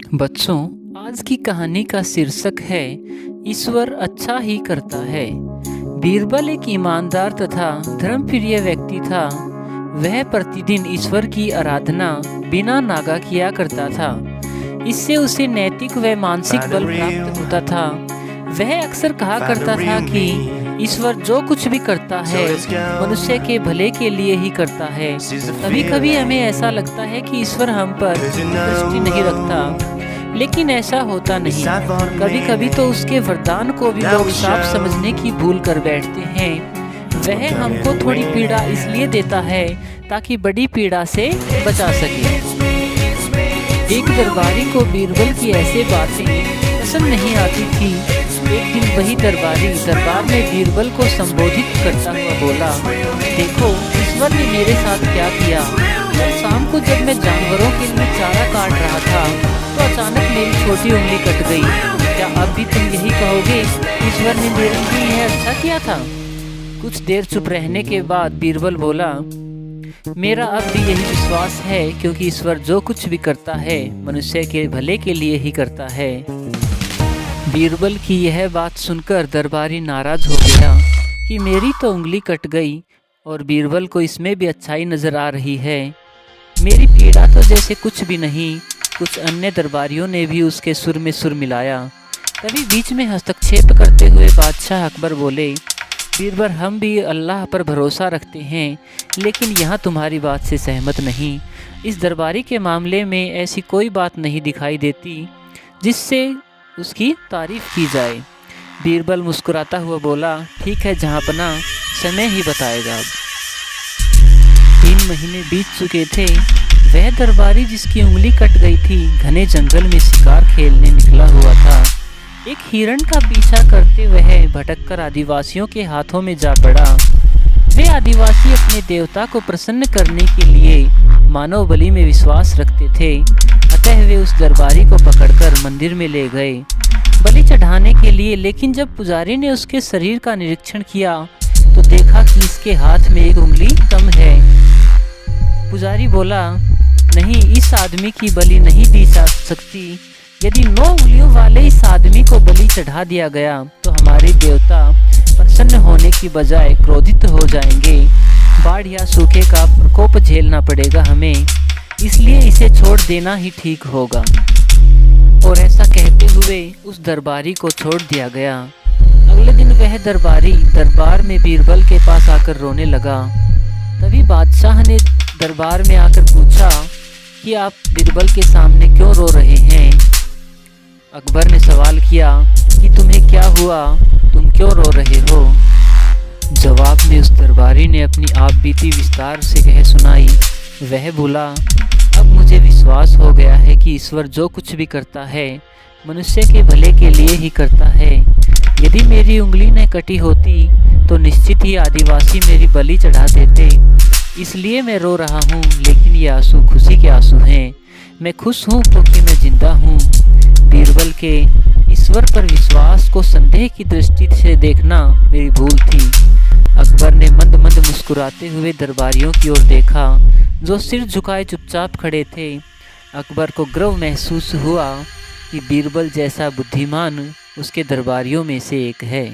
बच्चों, आज की कहानी का शीर्षक है ईश्वर अच्छा ही करता है। बीरबल एक ईमानदार तथा धर्मप्रिय व्यक्ति था। वह प्रतिदिन ईश्वर की आराधना बिना नागा किया करता था। इससे उसे नैतिक व मानसिक बल प्राप्त होता था। वह अक्सर कहा करता था कि ईश्वर जो कुछ भी करता है मनुष्य के भले के लिए ही करता है। कभी कभी हमें ऐसा लगता है कि ईश्वर हम पर दृष्टि नहीं रखता, लेकिन ऐसा होता नहीं। कभी कभी तो उसके वरदान को भी लोग साफ समझने की भूल कर बैठते हैं। वह हमको थोड़ी पीड़ा इसलिए देता है ताकि बड़ी पीड़ा से बचा सके। एक दरबारी को बीरबल की ऐसे बातें पसंद नहीं आती थी। एक दिन वही दरबारी दरबार में बीरबल को संबोधित करता हुआ बोला, देखो ईश्वर ने मेरे साथ क्या किया। कल शाम को जब मैं जानवरों के लिए चारा काट रहा था तो अचानक मेरी छोटी उंगली कट गई। क्या अब भी तुम यही कहोगे ईश्वर ने मेरे लिए यह अच्छा किया था? कुछ देर चुप रहने के बाद बीरबल बोला, मेरा अब भी यही विश्वास है, क्योंकि ईश्वर जो कुछ भी करता है मनुष्य के भले के लिए ही करता है। बीरबल की यह बात सुनकर दरबारी नाराज हो गया कि मेरी तो उंगली कट गई और बीरबल को इसमें भी अच्छाई नजर आ रही है। मेरी पीड़ा तो जैसे कुछ भी नहीं। कुछ अन्य दरबारियों ने भी उसके सुर में सुर मिलाया। तभी बीच में हस्तक्षेप करते हुए बादशाह अकबर बोले, बीरबल हम भी अल्लाह पर भरोसा रखते हैं, लेकिन यहाँ तुम्हारी बात से सहमत नहीं। इस दरबारी के मामले में ऐसी कोई बात नहीं दिखाई देती जिससे उसकी तारीफ की जाए। बीरबल मुस्कुराता हुआ बोला, ठीक है जहाँपना, समय ही बताएगा। 3 महीने बीत चुके थे। वह दरबारी जिसकी उंगली कट गई थी घने जंगल में शिकार खेलने निकला हुआ था। एक हिरण का पीछा करते वह भटककर आदिवासियों के हाथों में जा पड़ा। वे आदिवासी अपने देवता को प्रसन्न करने के लिए मानव बलि में विश्वास रखते थे। अतः वे उस दरबारी को पकड़कर मंदिर में ले गए बलि चढ़ाने के लिए। लेकिन जब पुजारी ने उसके शरीर का निरीक्षण किया तो देखा कि इसके हाथ में एक उंगली कम है। पुजारी बोला, नहीं, इस आदमी की बलि नहीं दी जा सकती। यदि 9 उंगलियों वाले इस आदमी को बलि चढ़ा दिया गया तो हमारे देवता प्रसन्न होने की बजाय क्रोधित हो जाएंगे। बाढ़ या सूखे का प्रकोप झेलना पड़ेगा हमें, इसलिए इसे छोड़ देना ही ठीक होगा। और ऐसा कहते हुए उस दरबारी को छोड़ दिया गया। अगले दिन वह दरबारी दरबार में बीरबल के पास आकर रोने लगा। तभी बादशाह ने दरबार में आकर पूछा कि आप बीरबल के सामने क्यों रो रहे हैं? अकबर ने सवाल किया कि तुम्हें क्या हुआ, तुम क्यों रो रहे हो? जवाब में उस दरबारी ने अपनी आप बीती विस्तार से कह सुनाई। वह बोला, अब मुझे विश्वास हो गया है कि ईश्वर जो कुछ भी करता है मनुष्य के भले के लिए ही करता है। यदि मेरी उंगली न कटी होती तो निश्चित ही आदिवासी मेरी बलि चढ़ा देते। इसलिए मैं रो रहा हूँ, लेकिन ये आंसू खुशी के आंसू हैं। मैं खुश हूँ क्योंकि मैं जिंदा हूँ। बीरबल के ईश्वर पर विश्वास को संदेह की दृष्टि से देखना मेरी भूल थी। अकबर ने मंद मंद मुस्कुराते हुए दरबारियों की ओर देखा जो सिर झुकाए चुपचाप खड़े थे। अकबर को गर्व महसूस हुआ कि बीरबल जैसा बुद्धिमान उसके दरबारियों में से एक है।